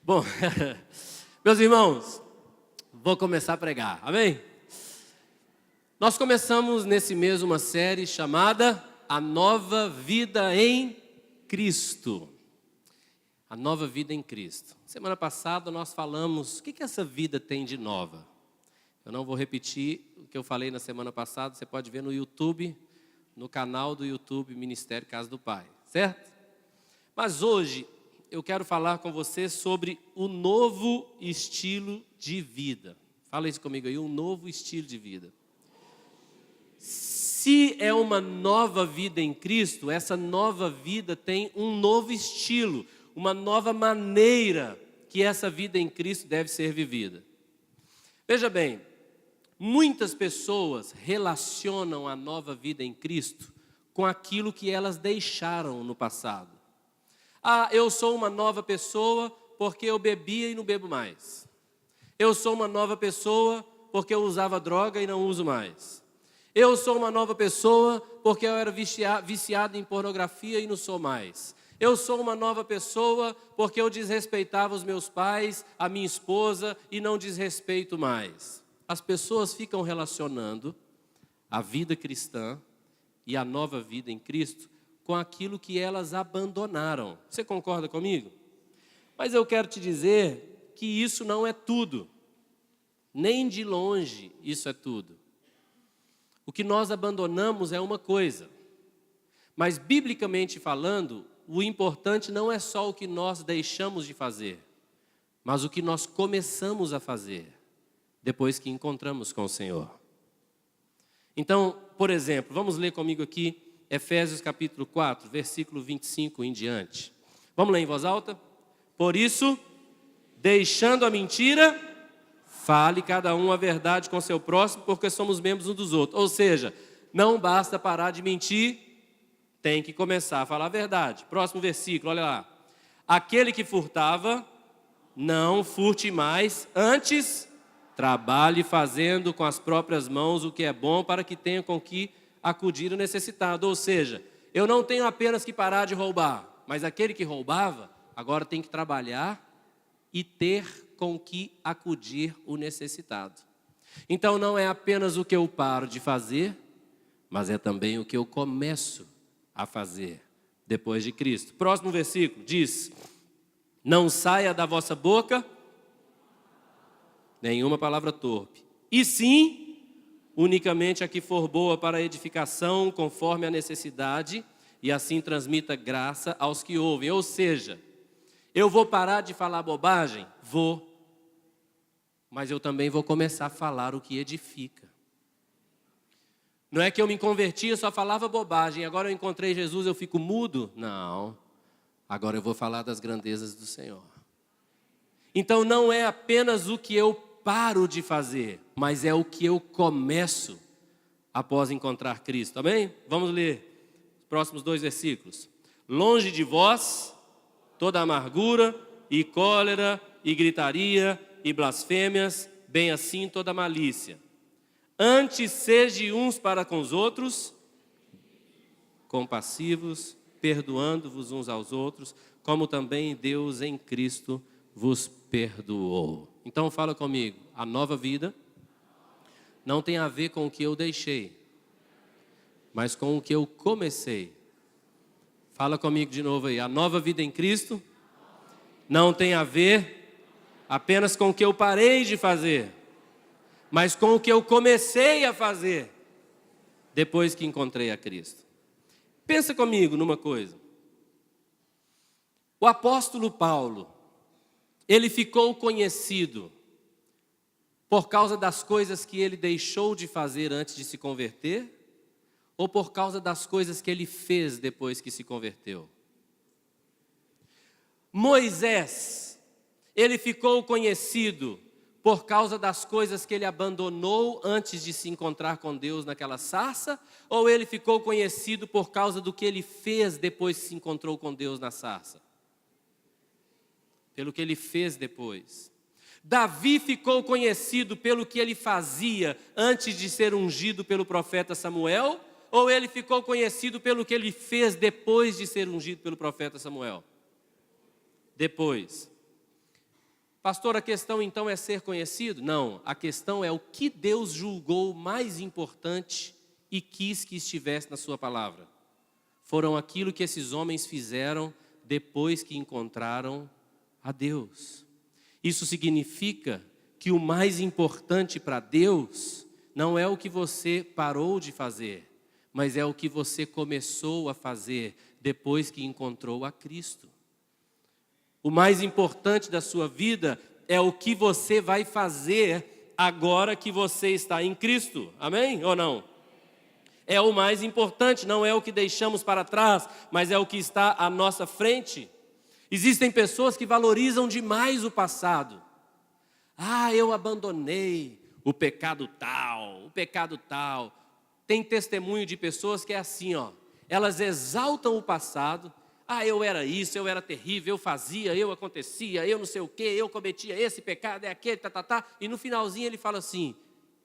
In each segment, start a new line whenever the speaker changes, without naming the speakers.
Bom, meus irmãos, vou começar a pregar, amém? Nós começamos nesse mês uma série chamada A Nova Vida em Cristo. A Nova Vida em Cristo. Semana passada nós falamos o que essa vida tem de nova. Eu não vou repetir o que eu falei na semana passada, você pode ver no YouTube, no canal do YouTube Ministério Casa do Pai, certo? Mas hoje eu quero falar com você sobre o novo estilo de vida. Fala isso comigo aí, um novo estilo de vida. Se é uma nova vida em Cristo, essa nova vida tem um novo estilo, uma nova maneira que essa vida em Cristo deve ser vivida. Veja bem, muitas pessoas relacionam a nova vida em Cristo com aquilo que elas deixaram no passado. Ah, eu sou uma nova pessoa porque eu bebia e não bebo mais. Eu sou uma nova pessoa porque eu usava droga e não uso mais. Eu sou uma nova pessoa porque eu era viciado em pornografia e não sou mais. Eu sou uma nova pessoa porque eu desrespeitava os meus pais, a minha esposa e não desrespeito mais. As pessoas ficam relacionando a vida cristã e a nova vida em Cristo com aquilo que elas abandonaram. Você concorda comigo? Mas eu quero te dizer que isso não é tudo. Nem de longe isso é tudo. O que nós abandonamos é uma coisa. Mas, biblicamente falando, o importante não é só o que nós deixamos de fazer, mas o que nós começamos a fazer depois que encontramos com o Senhor. Então, por exemplo, vamos ler comigo aqui Efésios capítulo 4, versículo 25 em diante. Vamos ler em voz alta? Por isso, deixando a mentira, fale cada um a verdade com seu próximo, porque somos membros uns dos outros. Ou seja, não basta parar de mentir, tem que começar a falar a verdade. Próximo versículo, olha lá. Aquele que furtava, não furte mais, antes trabalhe fazendo com as próprias mãos o que é bom para que tenha com que acudir o necessitado. Ou seja, eu não tenho apenas que parar de roubar, mas aquele que roubava, agora tem que trabalhar e ter com que acudir o necessitado. Então não é apenas o que eu paro de fazer, mas é também o que eu começo a fazer depois de Cristo. Próximo versículo diz: não saia da vossa boca nenhuma palavra torpe, e sim unicamente a que for boa para a edificação, conforme a necessidade, e assim transmita graça aos que ouvem. Ou seja, eu vou parar de falar bobagem? Vou. Mas eu também vou começar a falar o que edifica. Não é que eu me converti, eu só falava bobagem, agora eu encontrei Jesus, eu fico mudo? Não. Agora eu vou falar das grandezas do Senhor. Então não é apenas o que eu paro de fazer, mas é o que eu começo após encontrar Cristo, amém? Vamos ler os próximos 2 versículos. Longe de vós toda amargura e cólera e gritaria e blasfêmias, bem assim toda malícia. Antes sede uns para com os outros, compassivos, perdoando-vos uns aos outros, como também Deus em Cristo vos perdoou. Então fala comigo, a nova vida não tem a ver com o que eu deixei, mas com o que eu comecei. Fala comigo de novo aí, a nova vida em Cristo não tem a ver apenas com o que eu parei de fazer, mas com o que eu comecei a fazer depois que encontrei a Cristo. Pensa comigo numa coisa. O apóstolo Paulo, ele ficou conhecido por causa das coisas que ele deixou de fazer antes de se converter, ou por causa das coisas que ele fez depois que se converteu? Moisés, ele ficou conhecido por causa das coisas que ele abandonou antes de se encontrar com Deus naquela sarça, ou ele ficou conhecido por causa do que ele fez depois que se encontrou com Deus na sarça? Pelo que ele fez depois. Davi ficou conhecido pelo que ele fazia antes de ser ungido pelo profeta Samuel, ou ele ficou conhecido pelo que ele fez depois de ser ungido pelo profeta Samuel? Depois. Pastor, a questão então é ser conhecido? Não, a questão é o que Deus julgou mais importante e quis que estivesse na sua palavra. Foram aquilo que esses homens fizeram depois que encontraram a Deus. Isso significa que o mais importante para Deus não é o que você parou de fazer, mas é o que você começou a fazer depois que encontrou a Cristo. O mais importante da sua vida é o que você vai fazer agora que você está em Cristo. Amém ou não? É o mais importante, não é o que deixamos para trás, mas é o que está à nossa frente. Existem pessoas que valorizam demais o passado. Eu abandonei o pecado tal. Tem testemunho de pessoas que é assim, elas exaltam o passado. Eu era isso, eu era terrível, eu fazia, eu acontecia, eu não sei o quê, eu cometia esse pecado, é aquele, e no finalzinho ele fala assim,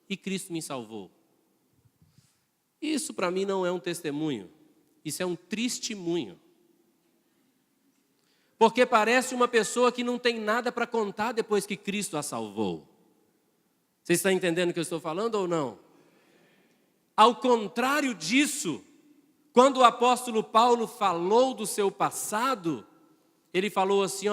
e Cristo me salvou. Isso para mim não é um testemunho, isso é um testemunho. Porque parece uma pessoa que não tem nada para contar depois que Cristo a salvou. Você está entendendo o que eu estou falando ou não? Ao contrário disso, quando o apóstolo Paulo falou do seu passado, ele falou assim,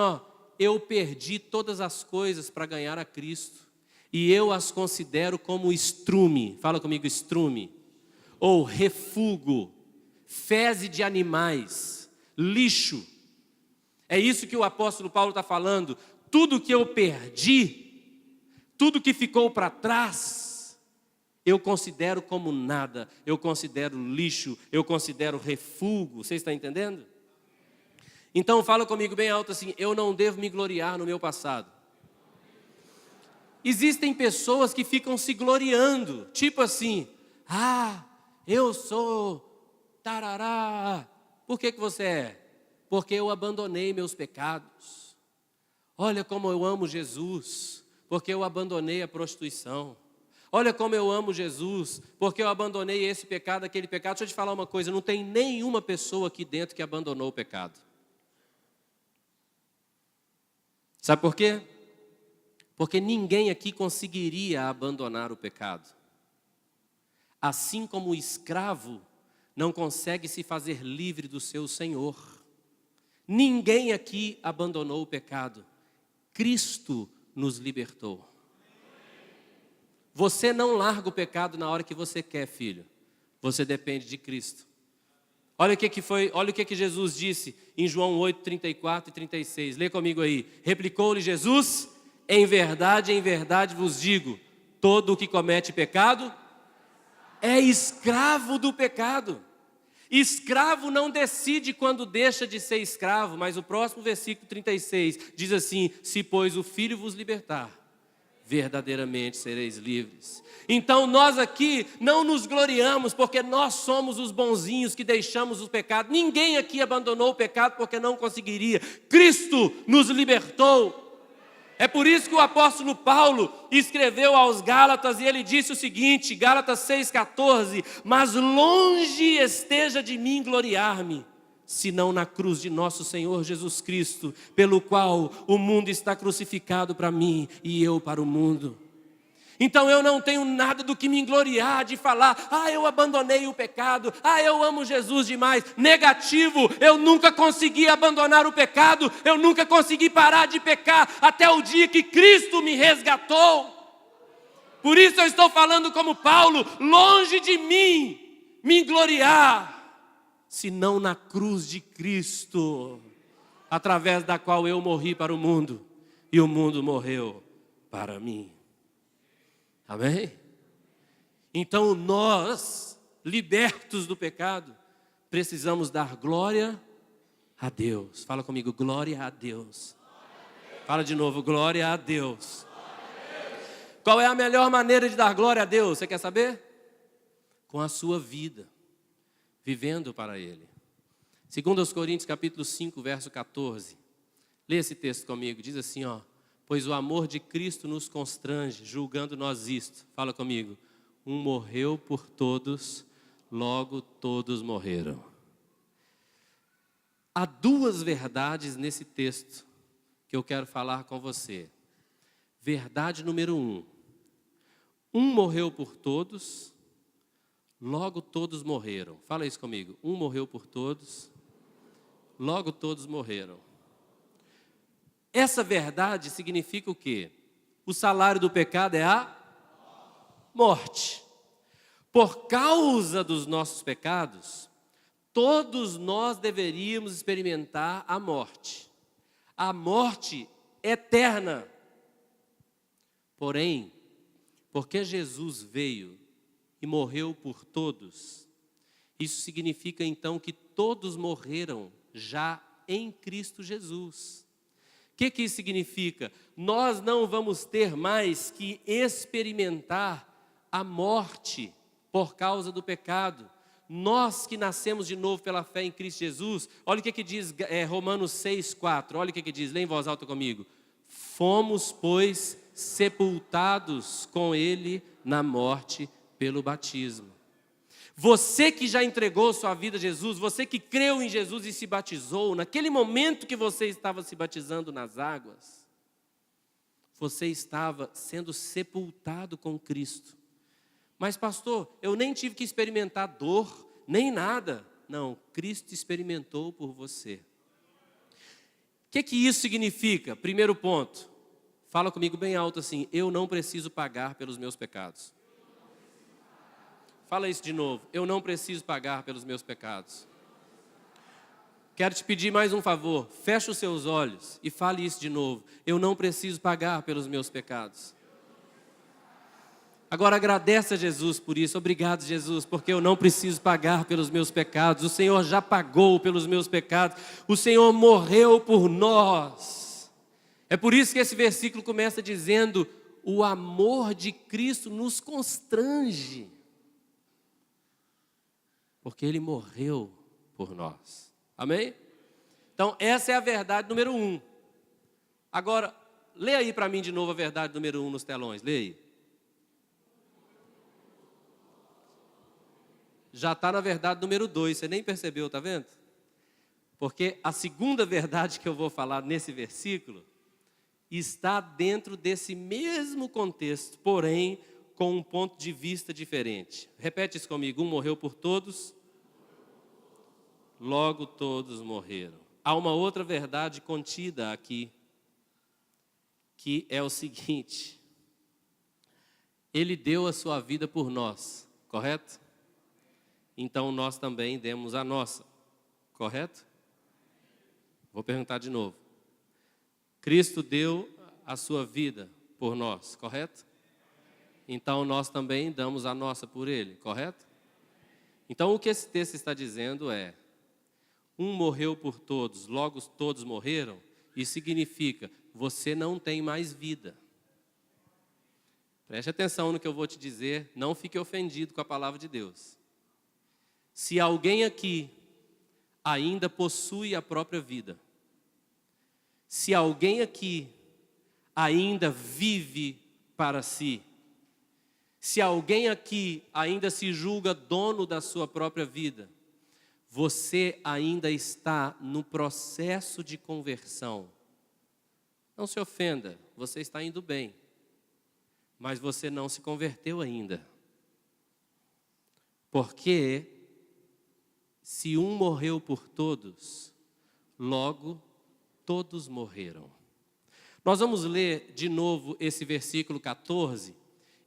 eu perdi todas as coisas para ganhar a Cristo, e eu as considero como estrume, fala comigo, estrume, ou refúgio, fezes de animais, lixo. É isso que o apóstolo Paulo está falando. Tudo que eu perdi, tudo que ficou para trás, eu considero como nada, eu considero lixo, eu considero refúgio. Você está entendendo? Então fala comigo bem alto assim, eu não devo me gloriar no meu passado. Existem pessoas que ficam se gloriando, tipo assim, eu sou tarará. Por que você é? Porque eu abandonei meus pecados. Olha como eu amo Jesus, porque eu abandonei a prostituição. Olha como eu amo Jesus, porque eu abandonei esse pecado, aquele pecado. Deixa eu te falar uma coisa, não tem nenhuma pessoa aqui dentro que abandonou o pecado. Sabe por quê? Porque ninguém aqui conseguiria abandonar o pecado. Assim como o escravo não consegue se fazer livre do seu senhor. Ninguém aqui abandonou o pecado. Cristo nos libertou. Você não larga o pecado na hora que você quer, filho. Você depende de Cristo. Olha o que Jesus disse em João 8, 34 e 36. Lê comigo aí. Replicou-lhe Jesus, em verdade vos digo, todo o que comete pecado é escravo do pecado. Escravo não decide quando deixa de ser escravo, mas o próximo versículo 36 diz assim, se pois o Filho vos libertar, verdadeiramente sereis livres. Então nós aqui não nos gloriamos porque nós somos os bonzinhos que deixamos o pecado. Ninguém aqui abandonou o pecado porque não conseguiria. Cristo nos libertou. É por isso que o apóstolo Paulo escreveu aos Gálatas e ele disse o seguinte, Gálatas 6,14, mas longe esteja de mim gloriar-me, senão na cruz de nosso Senhor Jesus Cristo, pelo qual o mundo está crucificado para mim e eu para o mundo. Então eu não tenho nada do que me gloriar, de falar, eu abandonei o pecado, eu amo Jesus demais. Negativo, eu nunca consegui abandonar o pecado, eu nunca consegui parar de pecar, até o dia que Cristo me resgatou. Por isso eu estou falando como Paulo, longe de mim me gloriar, senão na cruz de Cristo, através da qual eu morri para o mundo, e o mundo morreu para mim. Amém? Então nós, libertos do pecado, precisamos dar glória a Deus. Fala comigo, glória a Deus. Fala de novo, glória a Deus. Qual é a melhor maneira de dar glória a Deus? Você quer saber? Com a sua vida, vivendo para Ele. 2 Coríntios capítulo 5, verso 14. Lê esse texto comigo, diz assim, pois o amor de Cristo nos constrange, julgando nós isto. Fala comigo. Um morreu por todos, logo todos morreram. Há duas verdades nesse texto que eu quero falar com você. Verdade número 1. Um morreu por todos, logo todos morreram. Fala isso comigo. Um morreu por todos, logo todos morreram. Essa verdade significa o quê? O salário do pecado é a morte. Por causa dos nossos pecados, todos nós deveríamos experimentar a morte eterna. Porém, porque Jesus veio e morreu por todos, isso significa então que todos morreram já em Cristo Jesus. O que isso significa? Nós não vamos ter mais que experimentar a morte por causa do pecado. Nós que nascemos de novo pela fé em Cristo Jesus, olha o que diz Romanos 6,4, olha o que diz, lê em voz alta comigo. Fomos, pois, sepultados com Ele na morte pelo batismo. Você que já entregou sua vida a Jesus, você que creu em Jesus e se batizou, naquele momento que você estava se batizando nas águas, você estava sendo sepultado com Cristo. Mas pastor, eu nem tive que experimentar dor, nem nada. Não, Cristo experimentou por você. O que isso significa? Primeiro ponto, fala comigo bem alto assim, eu não preciso pagar pelos meus pecados. Fala isso de novo, eu não preciso pagar pelos meus pecados. Quero te pedir mais um favor, feche os seus olhos e fale isso de novo, eu não preciso pagar pelos meus pecados. Agora agradece a Jesus por isso, obrigado Jesus, porque eu não preciso pagar pelos meus pecados, o Senhor já pagou pelos meus pecados, o Senhor morreu por nós. É por isso que esse versículo começa dizendo, o amor de Cristo nos constrange, porque Ele morreu por nós, amém? Então essa é a verdade número 1. Agora, lê aí para mim de novo a verdade número 1 nos telões, lê aí. Já está na verdade número 2, você nem percebeu, está vendo? Porque a segunda verdade que eu vou falar nesse versículo está dentro desse mesmo contexto, porém com um ponto de vista diferente. Repete isso comigo, um morreu por todos, logo todos morreram. Há uma outra verdade contida aqui, que é o seguinte, Ele deu a sua vida por nós, correto? Então nós também demos a nossa, correto? Vou perguntar de novo. Cristo deu a sua vida por nós, correto? Então nós também damos a nossa por Ele, correto? Então o que esse texto está dizendo é, um morreu por todos, logo todos morreram, isso significa, você não tem mais vida. Preste atenção no que eu vou te dizer, não fique ofendido com a palavra de Deus. Se alguém aqui ainda possui a própria vida, se alguém aqui ainda vive para si, se alguém aqui ainda se julga dono da sua própria vida, você ainda está no processo de conversão. Não se ofenda, você está indo bem, mas você não se converteu ainda. Porque se um morreu por todos, logo todos morreram. Nós vamos ler de novo esse versículo 14,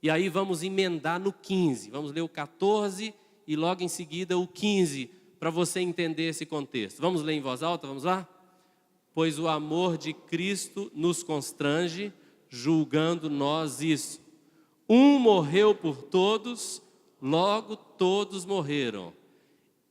e aí vamos emendar no 15. Vamos ler o 14 e logo em seguida o 15, para você entender esse contexto. Vamos ler em voz alta, vamos lá? Pois o amor de Cristo nos constrange, julgando nós isso. Um morreu por todos, logo todos morreram.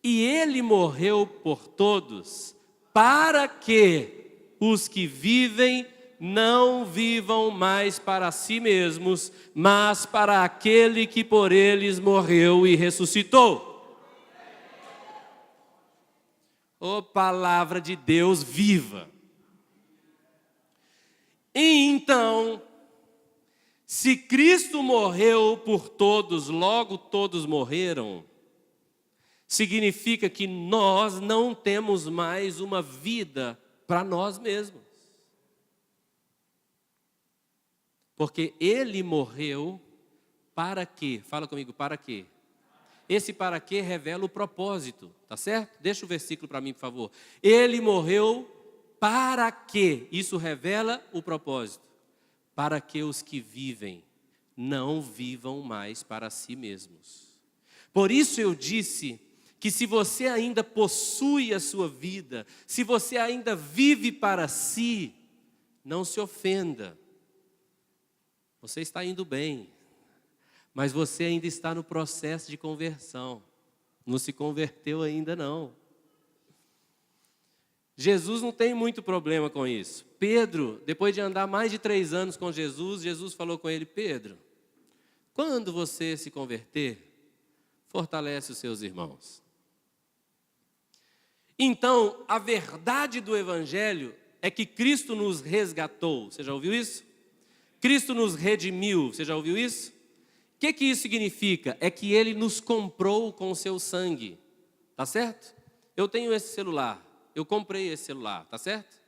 E Ele morreu por todos, para que os que vivem não vivam mais para si mesmos, mas para aquele que por eles morreu e ressuscitou. Ô palavra de Deus viva! E então, se Cristo morreu por todos, logo todos morreram, significa que nós não temos mais uma vida para nós mesmos. Porque ele morreu para quê? Fala comigo, para quê? Esse para quê revela o propósito, tá certo? Deixa o versículo para mim, por favor. Ele morreu para quê? Isso revela o propósito. Para que os que vivem não vivam mais para si mesmos. Por isso eu disse que se você ainda possui a sua vida, se você ainda vive para si, não se ofenda. Você está indo bem, mas você ainda está no processo de conversão. Não se converteu ainda não. Jesus não tem muito problema com isso. Pedro, depois de andar mais de 3 anos com Jesus, Jesus falou com ele: Pedro, quando você se converter, fortalece os seus irmãos. Então, a verdade do Evangelho é que Cristo nos resgatou. Você já ouviu isso? Cristo nos redimiu. Você já ouviu isso? O que isso significa? É que Ele nos comprou com o seu sangue. Tá certo? Eu tenho esse celular. Eu comprei esse celular. Tá certo?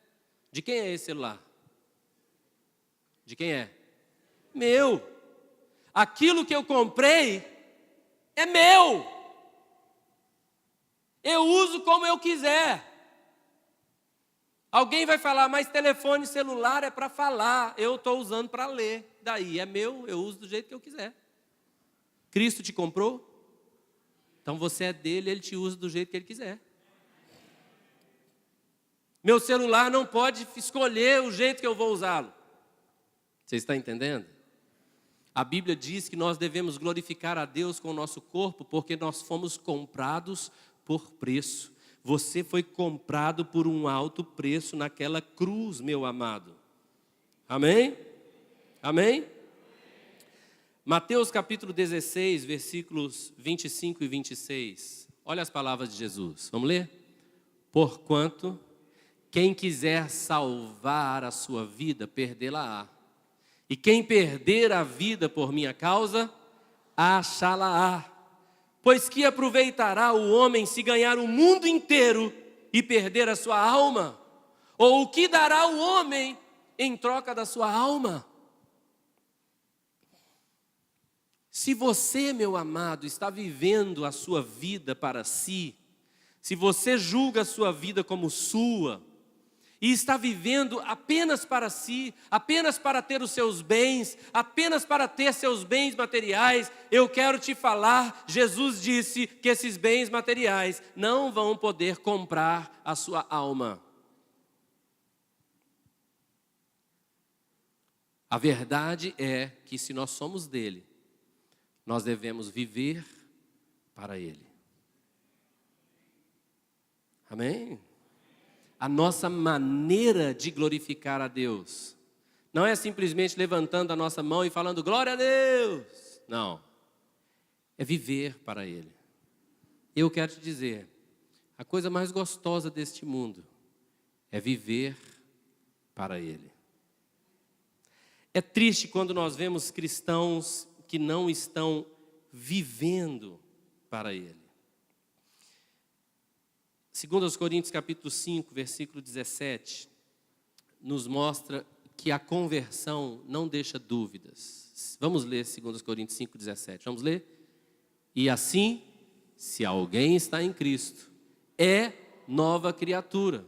De quem é esse celular? De quem é? Meu. Aquilo que eu comprei é meu. Eu uso como eu quiser. Alguém vai falar, mas telefone celular é para falar. Eu estou usando para ler. Daí é meu, eu uso do jeito que eu quiser. Cristo te comprou? Então você é dele, ele te usa do jeito que ele quiser. Meu celular não pode escolher o jeito que eu vou usá-lo. Você está entendendo? A Bíblia diz que nós devemos glorificar a Deus com o nosso corpo, porque nós fomos comprados por preço. Você foi comprado por um alto preço naquela cruz, meu amado. Amém? Amém? Mateus capítulo 16, versículos 25 e 26. Olha as palavras de Jesus. Vamos ler? Porquanto quem quiser salvar a sua vida, perdê-la-á. E quem perder a vida por minha causa, achá-la-á. Pois que aproveitará o homem se ganhar o mundo inteiro e perder a sua alma? Ou o que dará o homem em troca da sua alma? Se você, meu amado, está vivendo a sua vida para si, se você julga a sua vida como sua, e está vivendo apenas para si, apenas para ter os seus bens, apenas para ter seus bens materiais, eu quero te falar, Jesus disse que esses bens materiais não vão poder comprar a sua alma. A verdade é que se nós somos dele, nós devemos viver para ele. Amém? A nossa maneira de glorificar a Deus não é simplesmente levantando a nossa mão e falando glória a Deus. Não. É viver para Ele. Eu quero te dizer, a coisa mais gostosa deste mundo é viver para Ele. É triste quando nós vemos cristãos que não estão vivendo para Ele. 2 Coríntios capítulo 5, versículo 17, nos mostra que a conversão não deixa dúvidas. Vamos ler 2 Coríntios 5, 17. Vamos ler? E assim, se alguém está em Cristo, é nova criatura.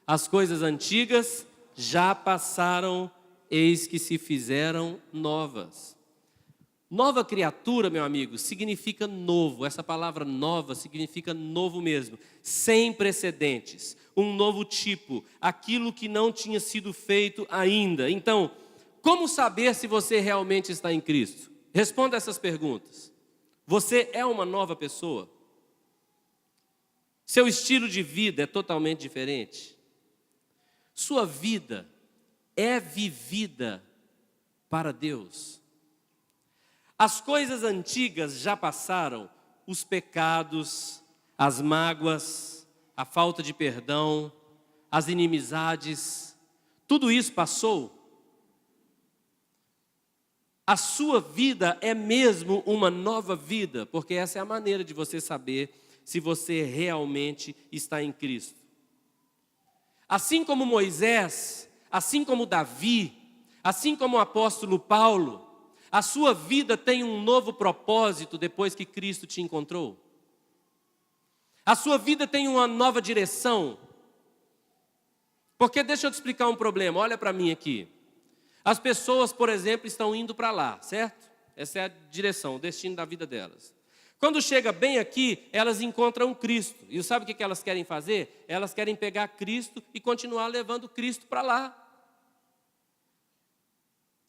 As coisas antigas já passaram, eis que se fizeram novas. Nova criatura, meu amigo, significa novo. Essa palavra nova significa novo mesmo, sem precedentes, um novo tipo, aquilo que não tinha sido feito ainda. Então, como saber se você realmente está em Cristo? Responda essas perguntas. Você é uma nova pessoa? Seu estilo de vida é totalmente diferente? Sua vida é vivida para Deus? As coisas antigas já passaram, os pecados, as mágoas, a falta de perdão, as inimizades, tudo isso passou. A sua vida é mesmo uma nova vida, porque essa é a maneira de você saber se você realmente está em Cristo. Assim como Moisés, assim como Davi, Assim como o apóstolo Paulo, a sua vida tem um novo propósito depois que Cristo te encontrou? A sua vida tem uma nova direção? Porque deixa eu te explicar um problema, olha para mim aqui. As pessoas, por exemplo, estão indo para lá, certo? Essa é a direção, o destino da vida delas. Quando chega bem aqui, elas encontram Cristo. E sabe o que elas querem fazer? Elas querem pegar Cristo e continuar levando Cristo para lá.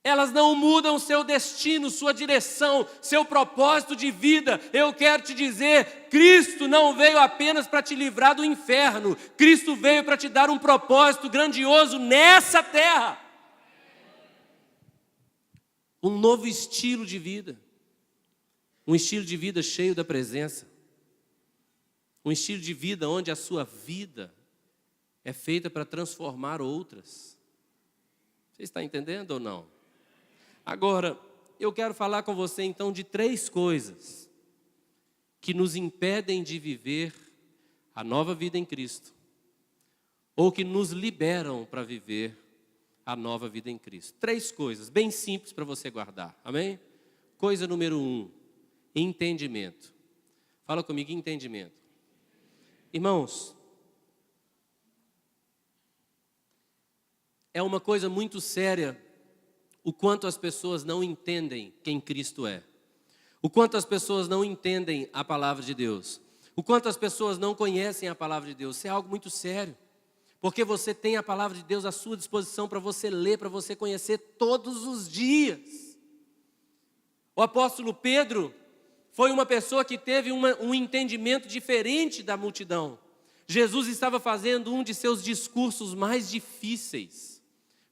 Elas não mudam seu destino, sua direção, seu propósito de vida. Eu quero te dizer, Cristo não veio apenas para te livrar do inferno. Cristo veio para te dar um propósito grandioso nessa terra. Um novo estilo de vida. Um estilo de vida cheio da presença. Um estilo de vida onde a sua vida é feita para transformar outras. Você está entendendo ou não? Agora, eu quero falar com você então de 3 coisas que nos impedem de viver a nova vida em Cristo, ou que nos liberam para viver a nova vida em Cristo. 3 coisas, bem simples para você guardar, amém? Coisa número 1, entendimento. Fala comigo, entendimento. Irmãos, é uma coisa muito séria o quanto as pessoas não entendem quem Cristo é. O quanto as pessoas não entendem a palavra de Deus. O quanto as pessoas não conhecem a palavra de Deus. Isso é algo muito sério. Porque você tem a palavra de Deus à sua disposição para você ler, para você conhecer todos os dias. O apóstolo Pedro foi uma pessoa que teve um entendimento diferente da multidão. Jesus estava fazendo um de seus discursos mais difíceis.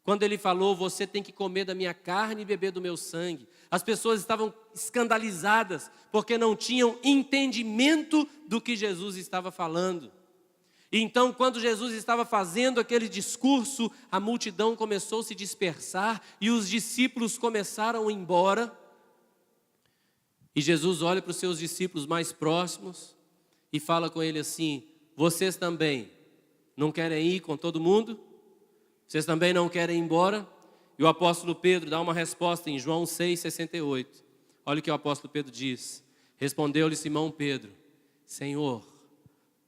Quando ele falou, você tem que comer da minha carne e beber do meu sangue. As pessoas estavam escandalizadas, porque não tinham entendimento do que Jesus estava falando. E então, quando Jesus estava fazendo aquele discurso, a multidão começou a se dispersar e os discípulos começaram a ir embora. E Jesus olha para os seus discípulos mais próximos e fala com ele assim, vocês também não querem ir com todo mundo? Vocês também não querem ir embora? E o apóstolo Pedro dá uma resposta em João 6,68. Olha o que o apóstolo Pedro diz. Respondeu-lhe Simão Pedro, Senhor,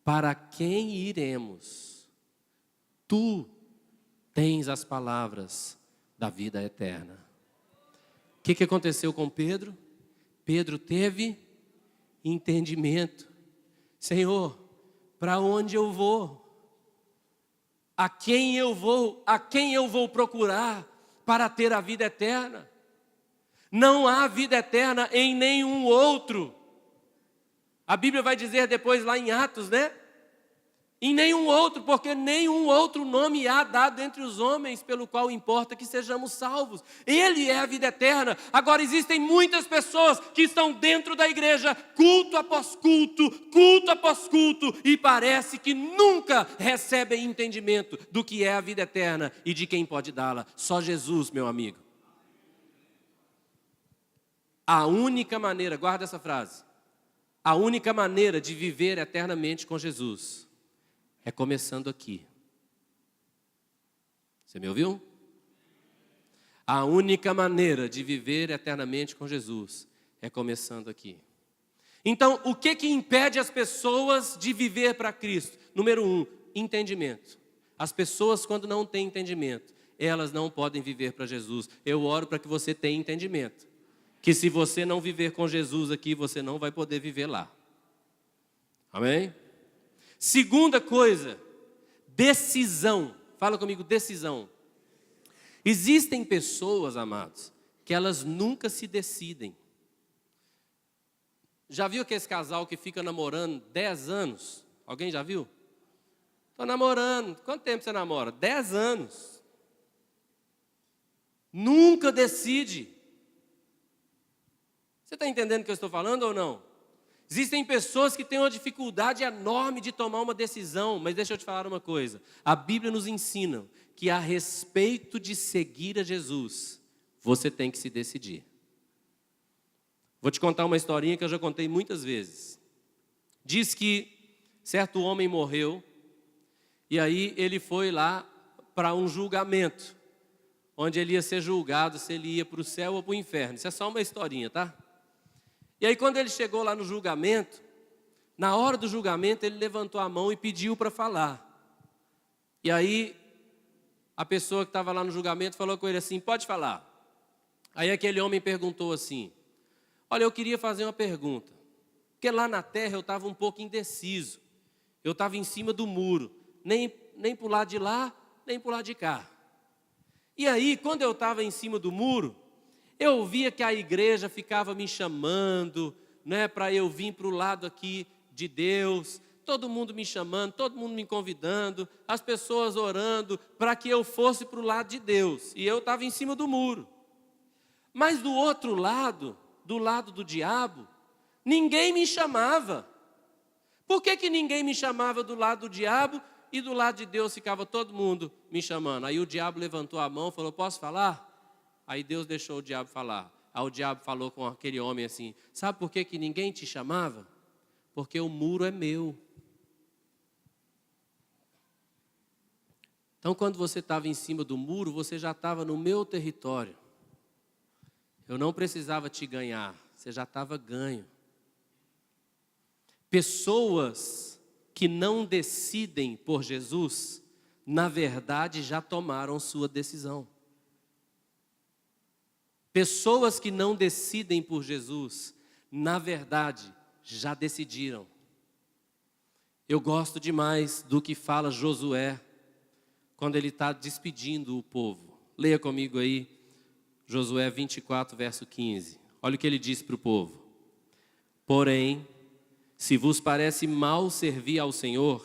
para quem iremos? Tu tens as palavras da vida eterna. O que aconteceu com Pedro? Pedro teve entendimento. Senhor, para onde eu vou? A quem eu vou procurar para ter a vida eterna? Não há vida eterna em nenhum outro. A Bíblia vai dizer depois lá em Atos, né? Em nenhum outro, porque nenhum outro nome há dado entre os homens pelo qual importa que sejamos salvos. Ele é a vida eterna. Agora existem muitas pessoas que estão dentro da igreja, culto após culto, e parece que nunca recebem entendimento do que é a vida eterna e de quem pode dá-la. Só Jesus, meu amigo. A única maneira, guarda essa frase, a única maneira de viver eternamente com Jesus é começando aqui. Você me ouviu? A única maneira de viver eternamente com Jesus é começando aqui. Então, o que impede as pessoas de viver para Cristo? Número 1, entendimento. As pessoas, quando não têm entendimento, elas não podem viver para Jesus. Eu oro para que você tenha entendimento. Que se você não viver com Jesus aqui, você não vai poder viver lá. Amém? Segunda coisa, decisão. Fala comigo, decisão. Existem pessoas, amados, que elas nunca se decidem. Já viu aquele casal que fica namorando 10 anos? Alguém já viu? Estou namorando. Quanto tempo você namora? 10 anos. Nunca decide. Você está entendendo o que eu estou falando ou não? Existem pessoas que têm uma dificuldade enorme de tomar uma decisão, mas deixa eu te falar uma coisa. A Bíblia nos ensina que a respeito de seguir a Jesus, você tem que se decidir. Vou te contar uma historinha que eu já contei muitas vezes. Diz que certo homem morreu, e aí ele foi lá para um julgamento. onde ele ia ser julgado, se ele ia para o céu ou para o inferno. Isso é só uma historinha, tá? E aí quando ele chegou lá no julgamento, na hora do julgamento ele levantou a mão e pediu para falar. E aí a pessoa que estava lá no julgamento falou com ele assim, pode falar. Aí aquele homem perguntou assim, olha, eu queria fazer uma pergunta. Porque lá na terra eu estava um pouco indeciso. Eu estava em cima do muro, nem para o lado de lá, nem para o lado de cá. E aí, quando eu estava em cima do muro, eu via que a igreja ficava me chamando, né, para eu vir para o lado aqui de Deus, todo mundo me chamando, todo mundo me convidando, as pessoas orando para que eu fosse para o lado de Deus. E eu estava em cima do muro. Mas do outro lado, do lado do diabo, ninguém me chamava. Por que ninguém me chamava do lado do diabo e do lado de Deus ficava todo mundo me chamando? Aí o diabo levantou a mão e falou, posso falar? Aí Deus deixou o diabo falar. Aí o diabo falou com aquele homem assim, sabe por que ninguém te chamava? Porque o muro é meu. Então quando você estava em cima do muro, você já estava no meu território. Eu não precisava te ganhar, você já estava ganho. Pessoas que não decidem por Jesus, na verdade já tomaram sua decisão. Pessoas que não decidem por Jesus, na verdade já decidiram. Eu gosto demais do que fala Josué, quando ele está despedindo o povo. Leia comigo aí, Josué 24, verso 15. Olha o que ele diz para o povo. Porém, se vos parece mal servir ao Senhor,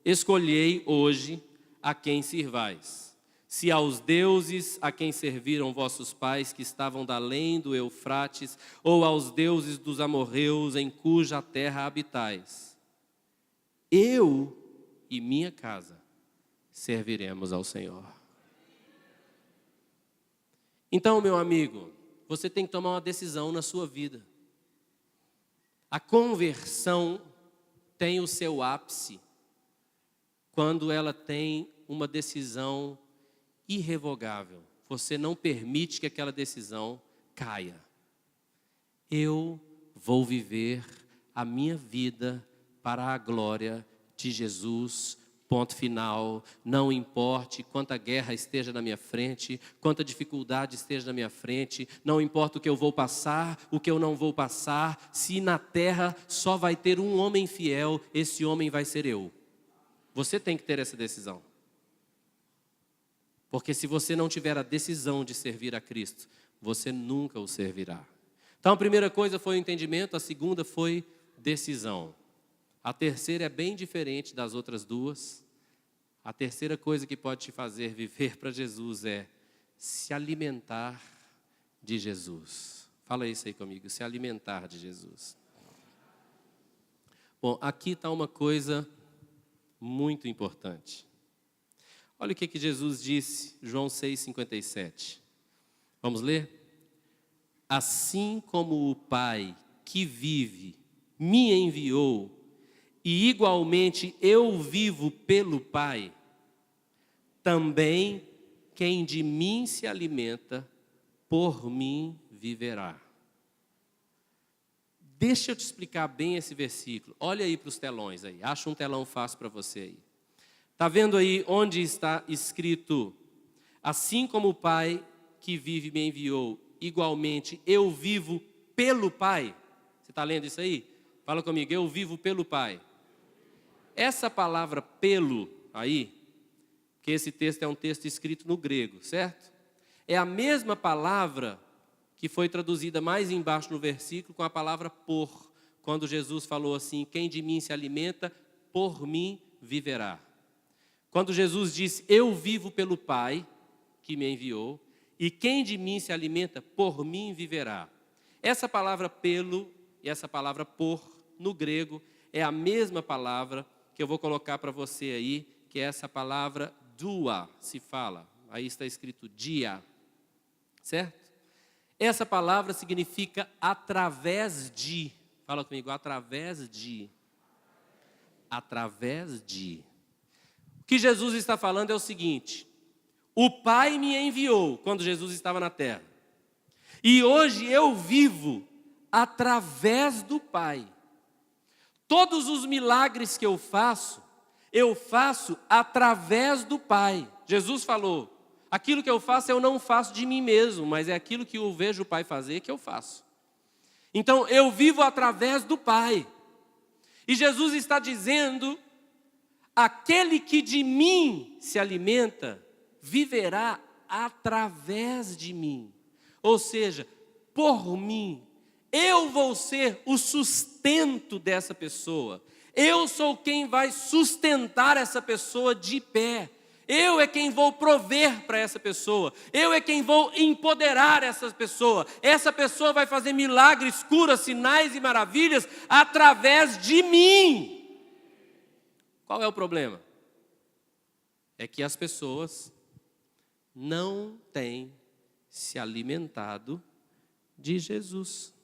escolhei hoje a quem sirvais. Se aos deuses a quem serviram vossos pais, que estavam da além do Eufrates, ou aos deuses dos amorreus, em cuja terra habitais. Eu e minha casa serviremos ao Senhor. Então, meu amigo, você tem que tomar uma decisão na sua vida. A conversão tem o seu ápice quando ela tem uma decisão irrevogável. Você não permite que aquela decisão caia. Eu vou viver a minha vida para a glória de Jesus. Ponto final, não importe quanta guerra esteja na minha frente, quanta dificuldade esteja na minha frente, não importa o que eu vou passar, o que eu não vou passar, se na terra só vai ter um homem fiel, esse homem vai ser eu. Você tem que ter essa decisão. Porque se você não tiver a decisão de servir a Cristo, você nunca o servirá. Então a primeira coisa foi o entendimento, a segunda foi decisão. A terceira é bem diferente das outras duas. A terceira coisa que pode te fazer viver para Jesus é se alimentar de Jesus. Fala isso aí comigo, se alimentar de Jesus. Bom, aqui está uma coisa muito importante. Olha o que Jesus disse, João 6,57. Vamos ler? Assim como o Pai que vive me enviou, e igualmente eu vivo pelo Pai, também quem de mim se alimenta, por mim viverá. Deixa eu te explicar bem esse versículo. Olha aí para os telões aí. Acha um telão fácil para você aí. Está vendo aí onde está escrito, assim como o Pai que vive me enviou, igualmente eu vivo pelo Pai. Você está lendo isso aí? Fala comigo, eu vivo pelo Pai. Essa palavra pelo aí, que esse texto é um texto escrito no grego, certo? É a mesma palavra que foi traduzida mais embaixo no versículo com a palavra por, quando Jesus falou assim, quem de mim se alimenta, por mim viverá. Quando Jesus disse, eu vivo pelo Pai que me enviou, e quem de mim se alimenta, por mim viverá. Essa palavra pelo e essa palavra por, no grego, é a mesma palavra que eu vou colocar para você aí, que é essa palavra dua, se fala. Aí está escrito dia, certo? Essa palavra significa através de. Fala comigo, através de. Através de. O que Jesus está falando é o seguinte, O Pai me enviou quando Jesus estava na terra. E hoje eu vivo através do Pai. Todos os milagres que eu faço através do Pai. Jesus falou: aquilo que eu faço eu não faço de mim mesmo, mas é aquilo que eu vejo o Pai fazer que eu faço. Então eu vivo através do Pai. E Jesus está dizendo: aquele que de mim se alimenta, viverá através de mim. Ou seja, por mim. Eu vou ser o sustento dessa pessoa. Eu sou quem vai sustentar essa pessoa de pé. Eu é quem vou prover para essa pessoa. Eu é quem vou empoderar essa pessoa. Essa pessoa vai fazer milagres, curas, sinais e maravilhas através de mim. Qual é o problema? É que as pessoas não têm se alimentado de Jesus.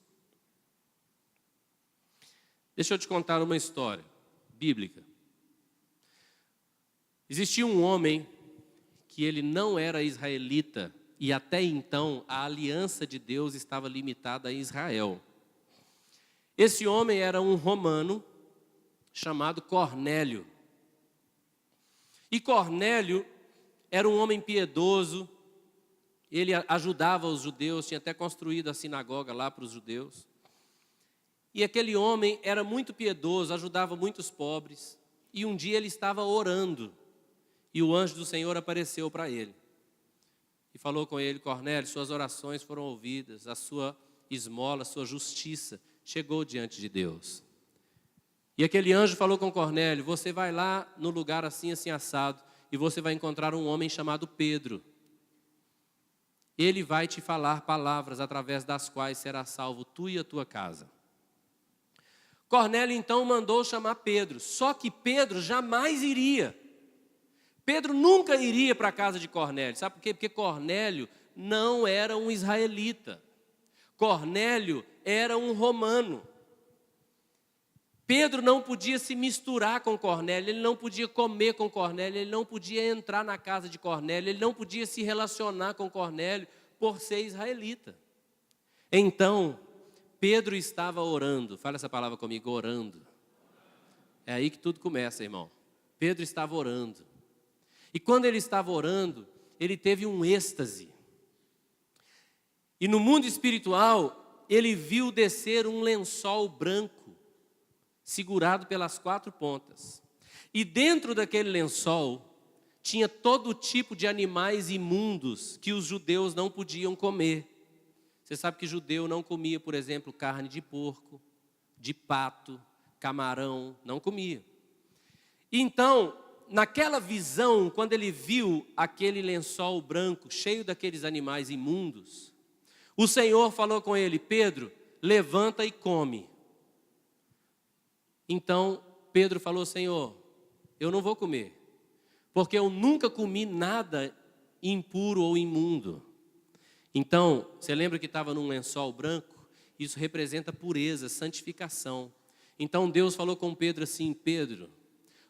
Deixa eu te contar uma história bíblica. Existia um homem que ele não era israelita e até então a aliança de Deus estava limitada a Israel. Esse homem era um romano chamado Cornélio. E Cornélio era um homem piedoso, ele ajudava os judeus, tinha até construído a sinagoga lá para os judeus. E aquele homem era muito piedoso, ajudava muitos pobres. E um dia ele estava orando. E o anjo do Senhor apareceu para ele. E falou com ele: Cornélio, suas orações foram ouvidas. A sua esmola, a sua justiça chegou diante de Deus. E aquele anjo falou com Cornélio: você vai lá no lugar assim, assim, assado. E você vai encontrar um homem chamado Pedro. Ele vai te falar palavras através das quais será salvo tu e a tua casa. Cornélio então mandou chamar Pedro, só que Pedro jamais iria. Pedro nunca iria para a casa de Cornélio, sabe por quê? Porque Cornélio não era um israelita. Cornélio era um romano. Pedro não podia se misturar com Cornélio, ele não podia comer com Cornélio, ele não podia entrar na casa de Cornélio, ele não podia se relacionar com Cornélio por ser israelita. Então, Pedro estava orando, fala essa palavra comigo, orando. É aí que tudo começa, irmão. Pedro estava orando. E quando ele estava orando, ele teve um êxtase. E no mundo espiritual, ele viu descer um lençol branco, segurado pelas 4 pontas. E dentro daquele lençol, tinha todo tipo de animais imundos que os judeus não podiam comer. Você sabe que judeu não comia, por exemplo, carne de porco, de pato, camarão, não comia. Então, naquela visão, quando ele viu aquele lençol branco cheio daqueles animais imundos, o Senhor falou com ele: Pedro, levanta e come. Então, Pedro falou: Senhor, eu não vou comer, porque eu nunca comi nada impuro ou imundo. Então, você lembra que estava num lençol branco? Isso representa pureza, santificação. Então Deus falou com Pedro assim: Pedro,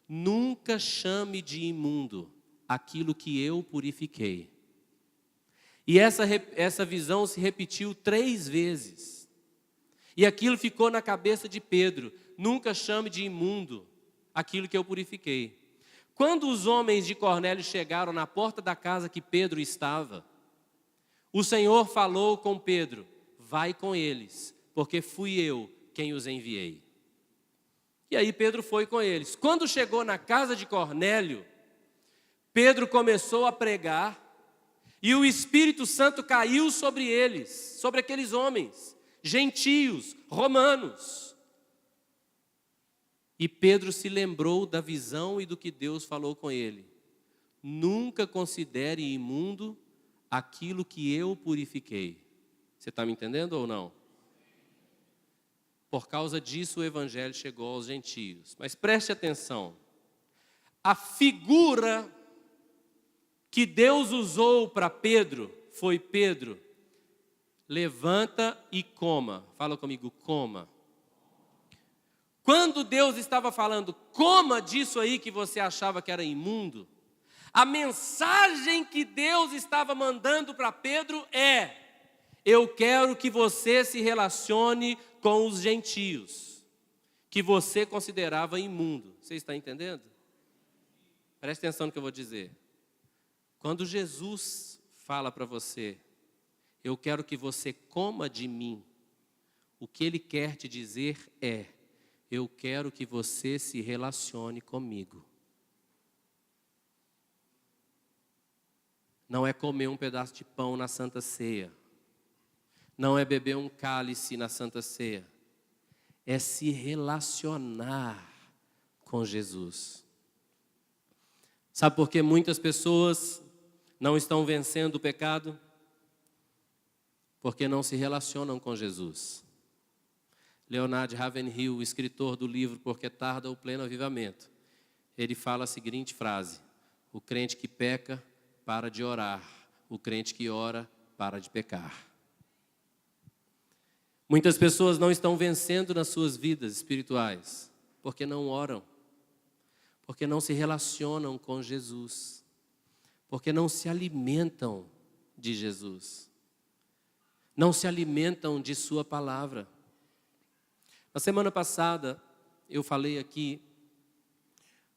nunca chame de imundo aquilo que eu purifiquei. E essa visão se repetiu 3 vezes. E aquilo ficou na cabeça de Pedro: nunca chame de imundo aquilo que eu purifiquei. Quando os homens de Cornélio chegaram na porta da casa que Pedro estava, o Senhor falou com Pedro: vai com eles, porque fui eu quem os enviei. E aí Pedro foi com eles. Quando chegou na casa de Cornélio, Pedro começou a pregar, e o Espírito Santo caiu sobre eles, sobre aqueles homens, gentios, romanos. E Pedro se lembrou da visão e do que Deus falou com ele: nunca considere imundo aquilo que eu purifiquei. Você está me entendendo ou não? Por causa disso o evangelho chegou aos gentios. Mas preste atenção. A figura que Deus usou para Pedro foi: Pedro, levanta e coma. Fala comigo, coma. Quando Deus estava falando, coma disso aí que você achava que era imundo, A mensagem que Deus estava mandando para Pedro é: eu quero que você se relacione com os gentios, que você considerava imundo. Você está entendendo? Preste atenção no que eu vou dizer. Quando Jesus fala para você: eu quero que você coma de mim, o que Ele quer te dizer é: eu quero que você se relacione comigo. Não é comer um pedaço de pão na Santa Ceia. Não é beber um cálice na Santa Ceia. É se relacionar com Jesus. Sabe por que muitas pessoas não estão vencendo o pecado? Porque não se relacionam com Jesus. Leonard Ravenhill, o escritor do livro Porque Tarda o Pleno Avivamento, ele fala a seguinte frase: o crente que peca para de orar, o crente que ora para de pecar. Muitas pessoas não estão vencendo nas suas vidas espirituais porque não oram, porque não se relacionam com Jesus, porque não se alimentam de Jesus, não se alimentam de sua palavra. Na semana passada, eu falei aqui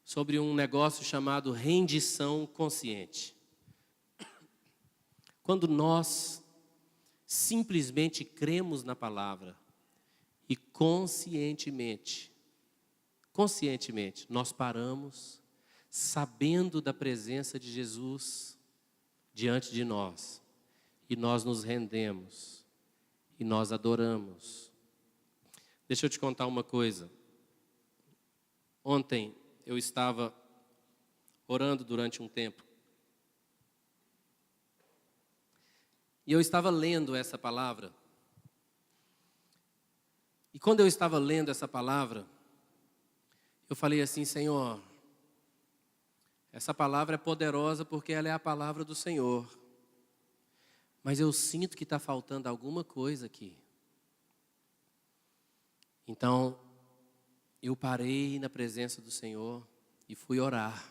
sobre um negócio chamado rendição consciente. Quando nós simplesmente cremos na palavra e conscientemente, nós paramos, sabendo da presença de Jesus diante de nós, e nós nos rendemos, e nós adoramos. Deixa eu te contar uma coisa. Ontem eu estava orando durante um tempo. E eu estava lendo essa palavra. E quando eu estava lendo essa palavra, eu falei assim: Senhor, essa palavra é poderosa porque ela é a palavra do Senhor. Mas eu sinto que está faltando alguma coisa aqui. Então, eu parei na presença do Senhor e fui orar.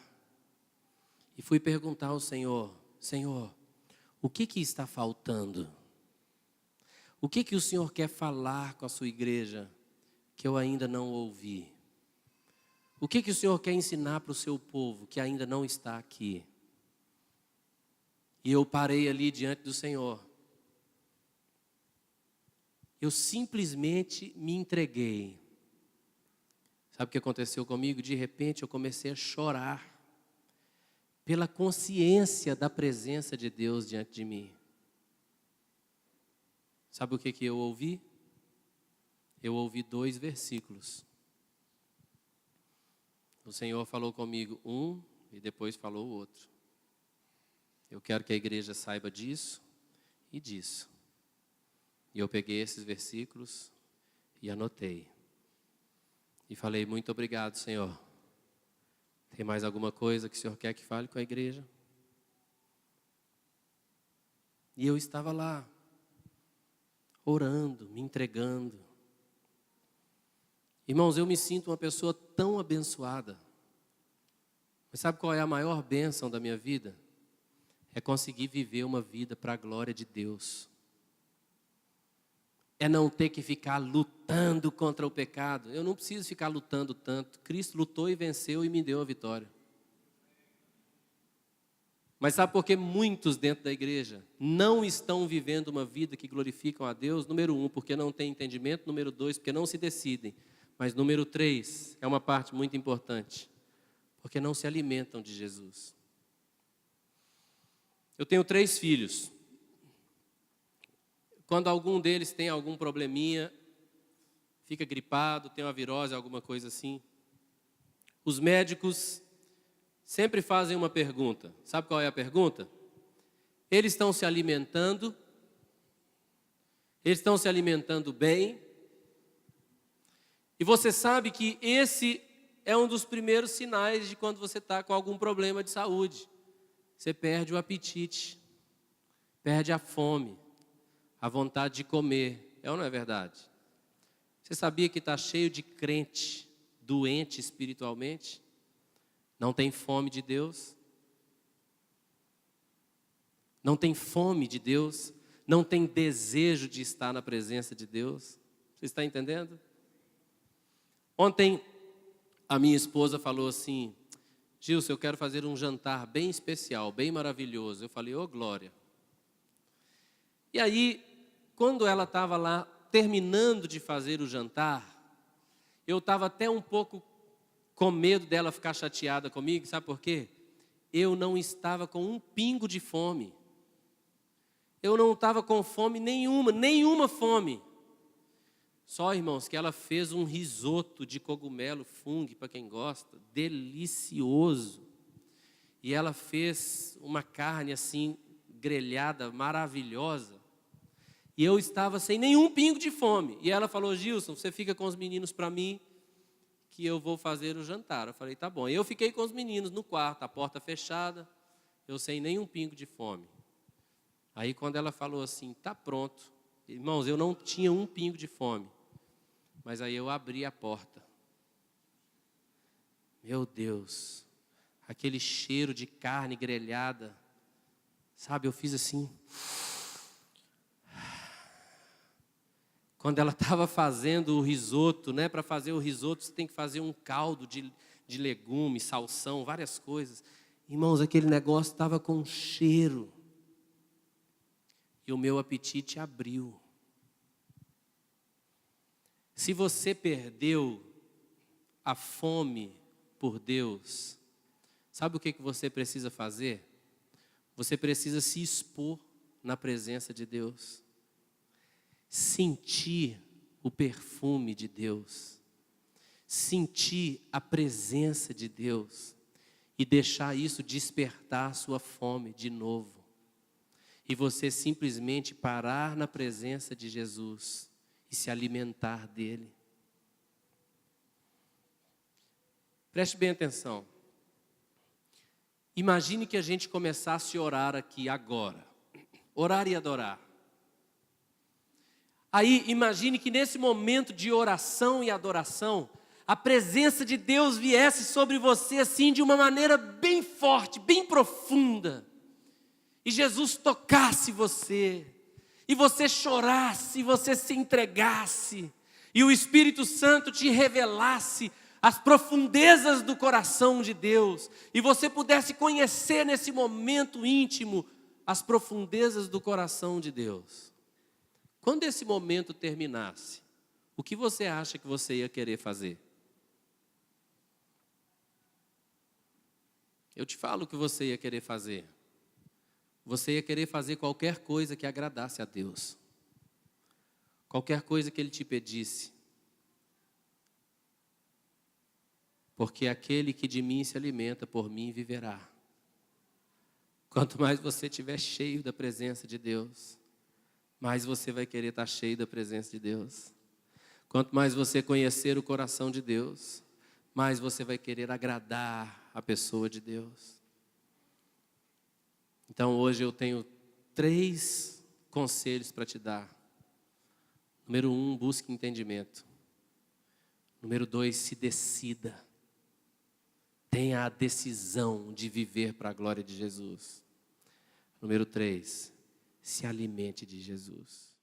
E fui perguntar ao Senhor: Senhor, o que está faltando? O que o Senhor quer falar com a sua igreja que eu ainda não ouvi? O que o Senhor quer ensinar para o seu povo que ainda não está aqui? E eu parei ali diante do Senhor. Eu simplesmente me entreguei. Sabe o que aconteceu comigo? De repente eu comecei a chorar pela consciência da presença de Deus diante de mim. Sabe o que eu ouvi? Eu ouvi 2 versículos. O Senhor falou comigo um e depois falou o outro. Eu quero que a igreja saiba disso e disso. E eu peguei esses versículos e anotei. E falei: muito obrigado, Senhor. Tem mais alguma coisa que o Senhor quer que fale com a igreja? E eu estava lá, orando, me entregando. Irmãos, eu me sinto uma pessoa tão abençoada. Mas sabe qual é a maior bênção da minha vida? É conseguir viver uma vida para a glória de Deus. É não ter que ficar lutando contra o pecado. Eu não preciso ficar lutando tanto. Cristo lutou e venceu e me deu a vitória. Mas sabe por que muitos dentro da igreja não estão vivendo uma vida que glorificam a Deus? Número 1, porque não têm entendimento. Número 2, porque não se decidem. Mas número 3, é uma parte muito importante. Porque não se alimentam de Jesus. Eu tenho 3 filhos. Quando algum deles tem algum probleminha, fica gripado, tem uma virose, alguma coisa assim, os médicos sempre fazem uma pergunta. Sabe qual é a pergunta? Eles estão se alimentando? Eles estão se alimentando bem? E você sabe que esse é um dos primeiros sinais de quando você está com algum problema de saúde. Você perde o apetite, perde a fome, a vontade de comer. É ou não é verdade? Você sabia que está cheio de crente doente espiritualmente? Não tem fome de Deus? não tem fome de Deus, não tem desejo de estar na presença de Deus. Você está entendendo? Ontem, a minha esposa falou assim: Gilson, eu quero fazer um jantar bem especial, bem maravilhoso. Eu falei, ô glória. E aí, quando ela estava lá, terminando de fazer o jantar, eu estava até um pouco com medo dela ficar chateada comigo, sabe por quê? Eu não estava com um pingo de fome. Eu não estava com fome nenhuma fome. Só, irmãos, que ela fez um risoto de cogumelo fungo, para quem gosta, delicioso. E ela fez uma carne assim, grelhada, maravilhosa. E eu estava sem nenhum pingo de fome. E ela falou, Gilson, você fica com os meninos para mim, que eu vou fazer o jantar. Eu falei, tá bom. E eu fiquei com os meninos no quarto, a porta fechada, eu sem nenhum pingo de fome. Aí quando ela falou assim, tá pronto. Irmãos, eu não tinha um pingo de fome. Mas aí eu abri a porta. Meu Deus, aquele cheiro de carne grelhada. Sabe, eu fiz assim. Quando ela estava fazendo o risoto, né? Para fazer o risoto, você tem que fazer um caldo de legumes, salsão, várias coisas. Irmãos, aquele negócio estava com cheiro. E o meu apetite abriu. Se você perdeu a fome por Deus, sabe o que você precisa fazer? Você precisa se expor na presença de Deus. Sentir o perfume de Deus. Sentir a presença de Deus. E deixar isso despertar a sua fome de novo. E você simplesmente parar na presença de Jesus e se alimentar dele. Preste bem atenção. Imagine que a gente começasse a orar aqui agora. Orar e adorar. Aí, imagine que nesse momento de oração e adoração, a presença de Deus viesse sobre você assim de uma maneira bem forte, bem profunda. E Jesus tocasse você. E você chorasse, e você se entregasse, e o Espírito Santo te revelasse as profundezas do coração de Deus, e você pudesse conhecer nesse momento íntimo as profundezas do coração de Deus. Quando esse momento terminasse, o que você acha que você ia querer fazer? Eu te falo o que você ia querer fazer. Você ia querer fazer qualquer coisa que agradasse a Deus. Qualquer coisa que Ele te pedisse. Porque aquele que de mim se alimenta, por mim viverá. Quanto mais você estiver cheio da presença de Deus, mais você vai querer estar cheio da presença de Deus. Quanto mais você conhecer o coração de Deus, mais você vai querer agradar a pessoa de Deus. Então hoje eu tenho 3 conselhos para te dar. Número 1, busque entendimento. Número 2, se decida. Tenha a decisão de viver para a glória de Jesus. Número 3, se alimente de Jesus.